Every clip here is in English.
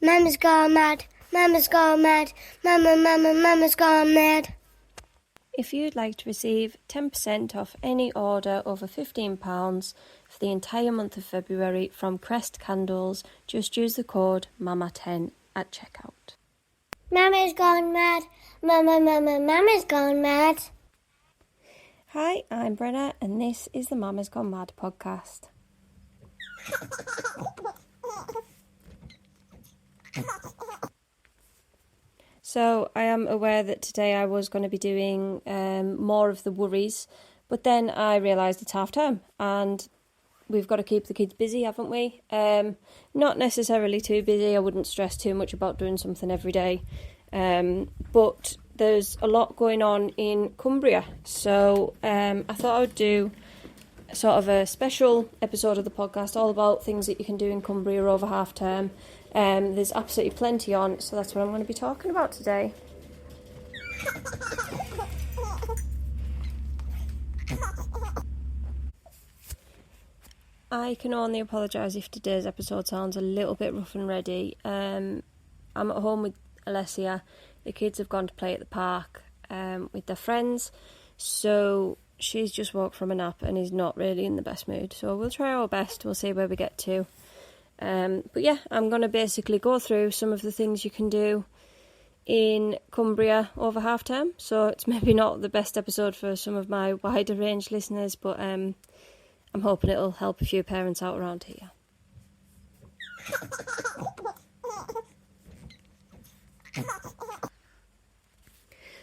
Mama's gone mad. Mama's gone mad. Mama's gone mad. If you'd like to receive 10% off any order over £15 for the entire month of February from Crest Candles, just use the code MAMA10 at checkout. Mama's gone mad. Mama's gone mad. Hi, I'm Brenna and this is the Mama's Gone Mad podcast. So I am aware that today I was going to be doing more of the worries, but then I realised it's half term and we've got to keep the kids busy, haven't we? Not necessarily too busy. I wouldn't stress too much about doing something every day, but there's a lot going on in Cumbria, so I thought I would do sort of a special episode of the podcast all about things that you can do in Cumbria over half term. There's absolutely plenty on, so that's what I'm going to be talking about today. I can only apologise if today's episode sounds a little bit rough and ready. I'm at home with Alessia. The kids have gone to play at the park with their friends, so she's just woke from a nap and is not really in the best mood. So we'll try our best. We'll see where we get to. But yeah, I'm going to basically go through some of the things you can do in Cumbria over half term. So it's maybe not the best episode for some of my wider range listeners, but I'm hoping it'll help a few parents out around here.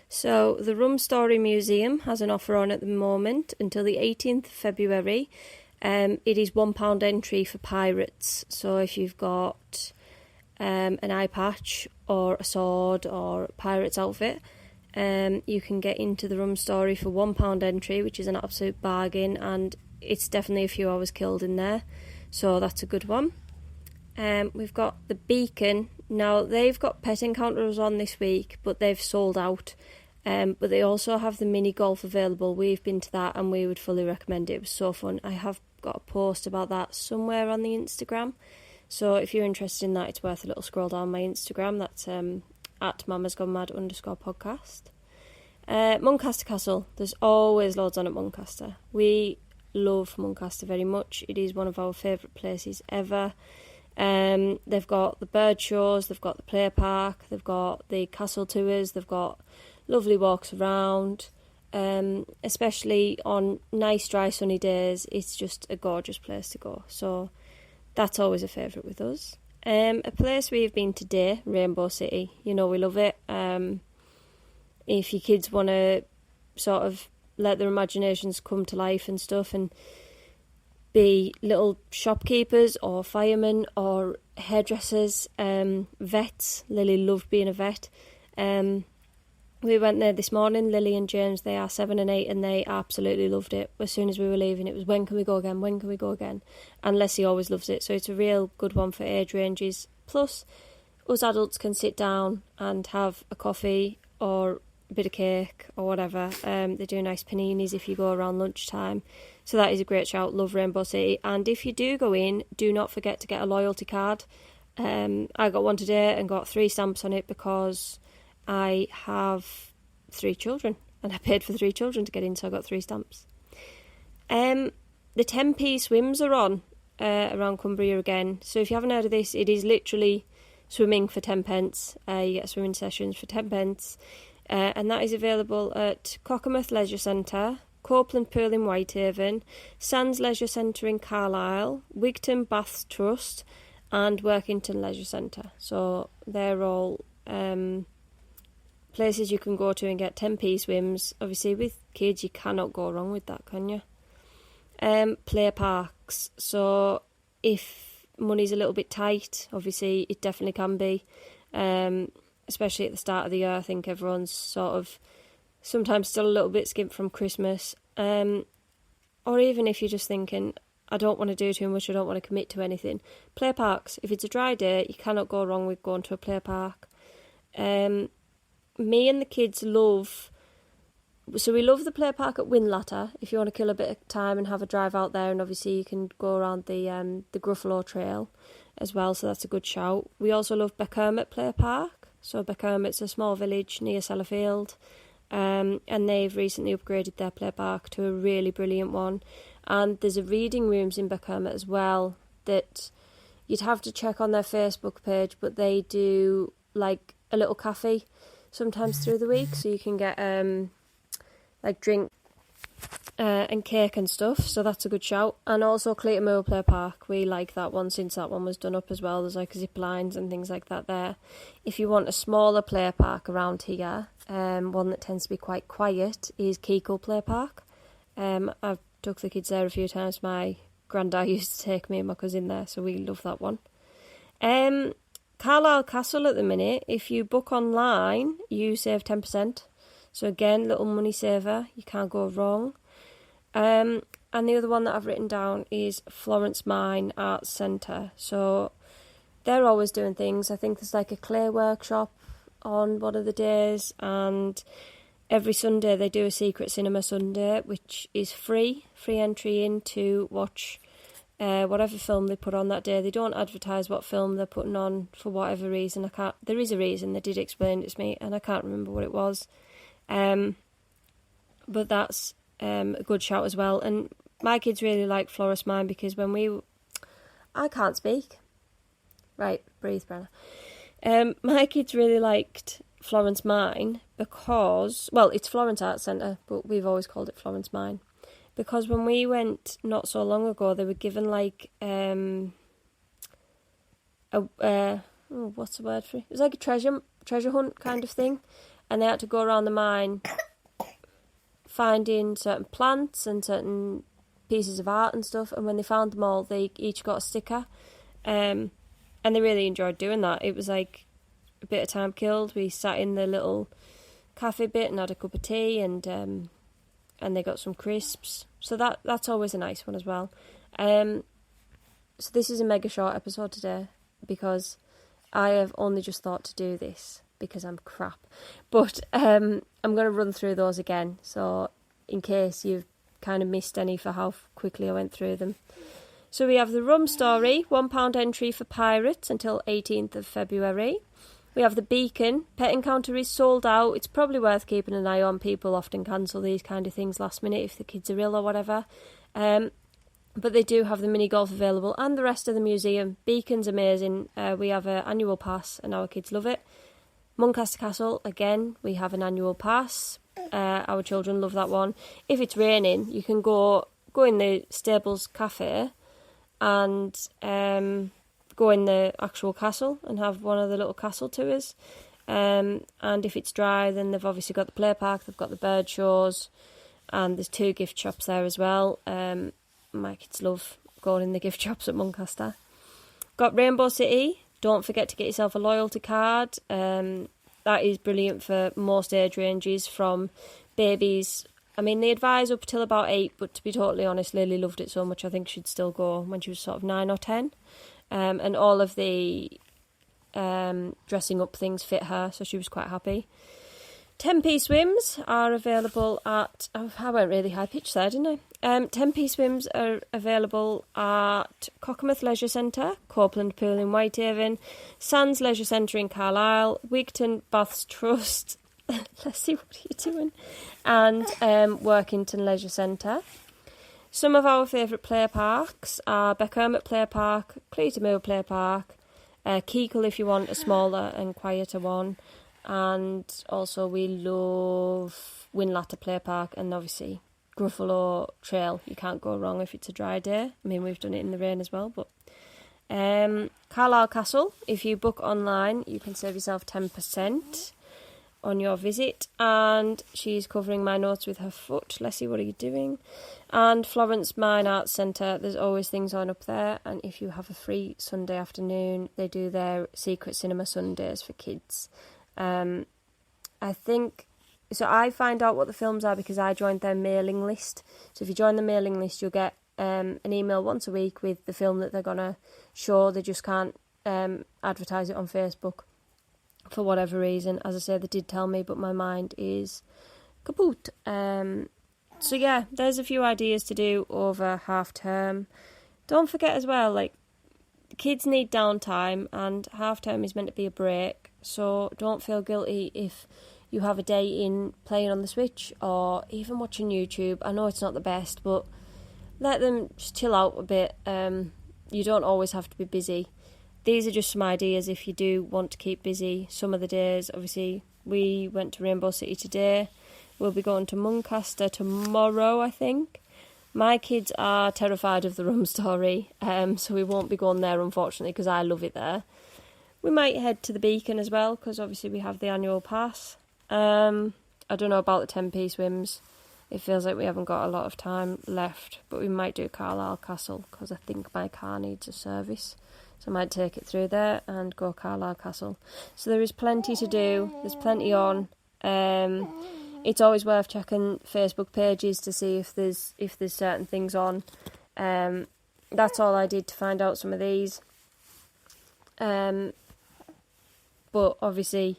So the Rum Story Museum has an offer on at the moment until the 18th of February. It is £1 entry for pirates. So if you've got an eye patch or a sword or a pirate's outfit, you can get into the Rum Story for £1 entry, which is an absolute bargain, and it's definitely a few hours killed in there. So that's a good one. We've got the Beacon. Now, they've got pet encounters on this week, but they've sold out. But they also have the mini golf available. We've been to that and we would fully recommend it. It was so fun. I have got a post about that somewhere on the Instagram. So if you're interested in that, it's worth a little scroll down my Instagram. That's at mamasgonemad_podcast. Muncaster Castle. There's always loads on at Muncaster. We love Muncaster very much. It is one of our favourite places ever. They've got the bird shows, they've got the play park, they've got the castle tours, they've got lovely walks around, especially on nice dry sunny days. It's just a gorgeous place to go, so that's always a favourite with us. A place we've been today, Rainbow City. You know we love it. If your kids want to sort of let their imaginations come to life and stuff and be little shopkeepers or firemen or hairdressers, vets. Lily loved being a vet. We went there this morning. Lily and James, they are 7 and 8, and they absolutely loved it. As soon as we were leaving, it was, when can we go again? When can we go again? And Leslie always loves it, so it's a real good one for age ranges. Plus, us adults can sit down and have a coffee or a bit of cake or whatever. They do nice paninis if you go around lunchtime. So that is a great shout. Love Rainbow City. And if you do go in, do not forget to get a loyalty card. I got one today and got 3 stamps on it because I have 3 children and I paid for 3 children to get in, so I got 3 stamps. The 10p swims are on around Cumbria again. So if you haven't heard of this, it is literally swimming for 10 pence. You get swimming sessions for 10 pence. And that is available at Cockermouth Leisure Centre, Copeland Pool in Whitehaven, Sands Leisure Centre in Carlisle, Wigton Baths Trust, and Workington Leisure Centre. So they're all places you can go to and get 10p swims. Obviously, with kids, you cannot go wrong with that, can you? Play parks. So if money's a little bit tight, obviously, it definitely can be. Especially at the start of the year, I think everyone's sort of sometimes still a little bit skint from Christmas. Or even if you're just thinking, I don't want to do too much, I don't want to commit to anything. Play parks. If it's a dry day, you cannot go wrong with going to a play park. Me and the kids love... So we love the play park at Whinlatter, if you want to kill a bit of time and have a drive out there, and obviously you can go around the Gruffalo Trail. as well, so that's a good shout. We also love Beckhermit Play Park. So Beckhermit's a small village near Sellafield, and they've recently upgraded their play park to a really brilliant one. And there's a reading rooms in Beckhermit as well that you'd have to check on their Facebook page, but they do like a little cafe sometimes through the week, so you can get like drink and cake and stuff, so that's a good shout. And also Clayton Moor Play Park, we like that one since that one was done up as well. There's like zip lines and things like that there. If you want a smaller play park around here, one that tends to be quite quiet is Keekle Play Park. I've took the kids there a few times. My granddad used to take me and my cousin there, so we love that one. Carlisle Castle at the minute, if you book online, you save 10%. So again, little money saver, you can't go wrong. And the other one that I've written down is Florence Mine Arts Centre. So they're always doing things. I think there's like a clay workshop on one of the days, and every Sunday they do a secret cinema Sunday, which is free entry in to watch whatever film they put on that day. They don't advertise what film they're putting on for whatever reason. There is a reason, they did explain it to me, and I can't remember what it was. But that's a good shout as well. And my kids really like Florence Mine because I can't speak. Right, breathe, Brenna. My kids really liked Florence Mine because, well, it's Florence Arts Centre, but we've always called it Florence Mine. Because when we went not so long ago, they were given like what's the word for it? It was like a treasure hunt kind of thing, and they had to go around the mine finding certain plants and certain pieces of art and stuff. And when they found them all, they each got a sticker, and they really enjoyed doing that. It was like a bit of time killed. We sat in the little cafe bit and had a cup of tea, and they got some crisps. So that's always a nice one as well. So this is a mega short episode today because I have only just thought to do this because I'm crap. But I'm going to run through those again, so in case you've kind of missed any for how quickly I went through them. So we have the Rum Story, £1 entry for Pirates until 18th of February. We have the Beacon. Pet Encounter is sold out. It's probably worth keeping an eye on. People often cancel these kind of things last minute if the kids are ill or whatever. But they do have the mini golf available and the rest of the museum. Beacon's amazing. We have an annual pass and our kids love it. Muncaster Castle, again, we have an annual pass. Our children love that one. If it's raining, you can go in the Stables Cafe and go in the actual castle and have one of the little castle tours. And if it's dry, then they've obviously got the play park, they've got the bird shows, and there's 2 gift shops there as well. My kids love going in the gift shops at Muncaster. Got Rainbow City. Don't forget to get yourself a loyalty card. That is brilliant for most age ranges, from babies. I mean, they advise up till about 8, but to be totally honest, Lily loved it so much I think she'd still go when she was sort of 9 or 10. And all of the dressing up things fit her, so she was quite happy. 10p swims are available at... Oh, I went really high-pitched there, didn't I? 10p swims are available at Cockermouth Leisure Centre, Copeland Pool in Whitehaven, Sands Leisure Centre in Carlisle, Wigton Baths Trust, let's see, what are you doing? And Workington Leisure Centre. Some of our favourite play parks are Beckhermit Play Park, Clayton Moor Play Park, Keekle if you want a smaller and quieter one, and also we love Winlatter Play Park, and obviously Gruffalo Trail. You can't go wrong if it's a dry day. I mean, we've done it in the rain as well, but Carlisle Castle, if you book online, you can save yourself 10% on your visit. And she's covering my notes with her foot. Leslie, what are you doing? And Florence Mine Arts Centre, there's always things on up there. And if you have a free Sunday afternoon, they do their secret cinema Sundays for kids. I think, so I find out what the films are because I joined their mailing list. So if you join the mailing list, you'll get an email once a week with the film that they're going to show. They just can't advertise it on Facebook for whatever reason. As I say, they did tell me, but my mind is kaput. So yeah, there's a few ideas to do over half term. Don't forget as well, like, kids need downtime, and half term is meant to be a break, so don't feel guilty if you have a day in playing on the Switch or even watching YouTube. I know it's not the best, but let them just chill out a bit. You don't always have to be busy. These are just some ideas if you do want to keep busy some of the days. Obviously, we went to Rainbow City today. We'll be going to Muncaster tomorrow, I think. My kids are terrified of the Rum Story, so we won't be going there, unfortunately, because I love it there. We might head to the Beacon as well, because obviously we have the annual pass. I don't know about the 10p swims. It feels like we haven't got a lot of time left, but we might do Carlisle Castle, because I think my car needs a service. So I might take it through there and go Carlisle Castle. So there is plenty to do. There's plenty on. It's always worth checking Facebook pages to see if there's certain things on. That's all I did to find out some of these. But obviously,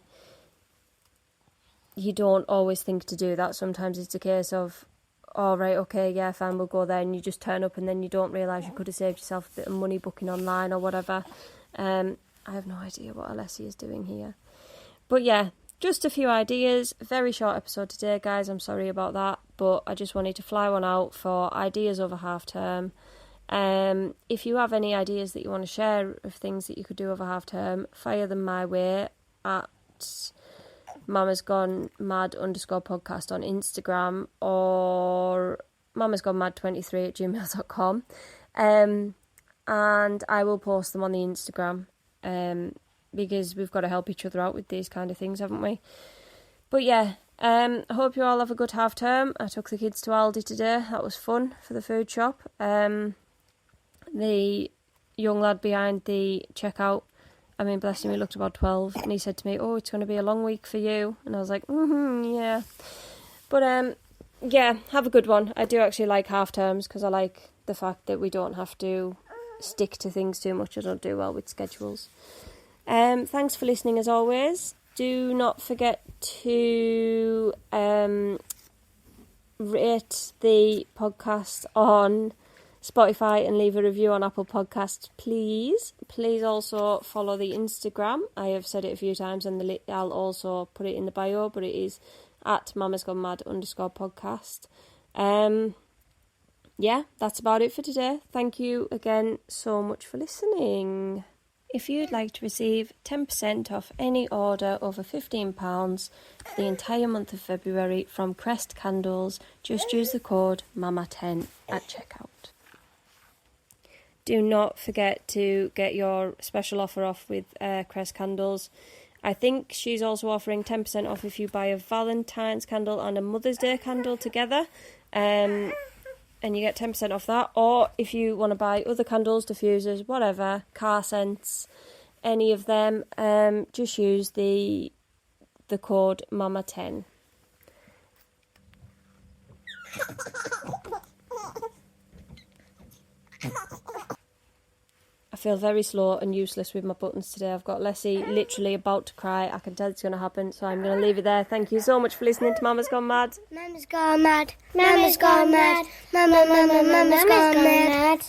you don't always think to do that. Sometimes it's a case of, oh, right, okay, yeah, fine, we'll go there, and you just turn up and then you don't realise you could have saved yourself a bit of money booking online or whatever. I have no idea what Alessia is doing here. But yeah, just a few ideas. Very short episode today, guys. I'm sorry about that, but I just wanted to fly one out for ideas over half term. If you have any ideas that you want to share of things that you could do over half term, fire them my way at Mama's Gone Mad _podcast on Instagram or Mama's Gone Mad 23 at gmail.com. And I will post them on the Instagram. Because we've got to help each other out with these kind of things, haven't we? But yeah, I hope you all have a good half term. I took the kids to Aldi today. That was fun for the food shop. The young lad behind the checkout, I mean, bless him, he looked about 12, and he said to me, oh, it's going to be a long week for you. And I was like, yeah. But yeah, have a good one. I do actually like half terms because I like the fact that we don't have to stick to things too much. I don't do well with schedules. Thanks for listening as always. Do not forget to rate the podcast on Spotify and leave a review on Apple Podcasts, please. Please also follow the Instagram. I have said it a few times, and I'll also put it in the bio, but it is at Mama's Gone Mad _podcast. Yeah, that's about it for today. Thank you again so much for listening. If you'd like to receive 10% off any order over £15 for the entire month of February from Crest Candles, just use the code MAMA10 at checkout. Do not forget to get your special offer off with Crest Candles. I think she's also offering 10% off if you buy a Valentine's candle and a Mother's Day candle together. And you get 10% off that. Or if you want to buy other candles, diffusers, whatever, car scents, any of them, just use the code MAMA10. I feel very slow and useless with my buttons today. I've got Leslie literally about to cry. I can tell it's going to happen, so I'm going to leave it there. Thank you so much for listening to Mama's Gone Mad. Mama's gone mad. Mama's gone mad. Mama's gone mad.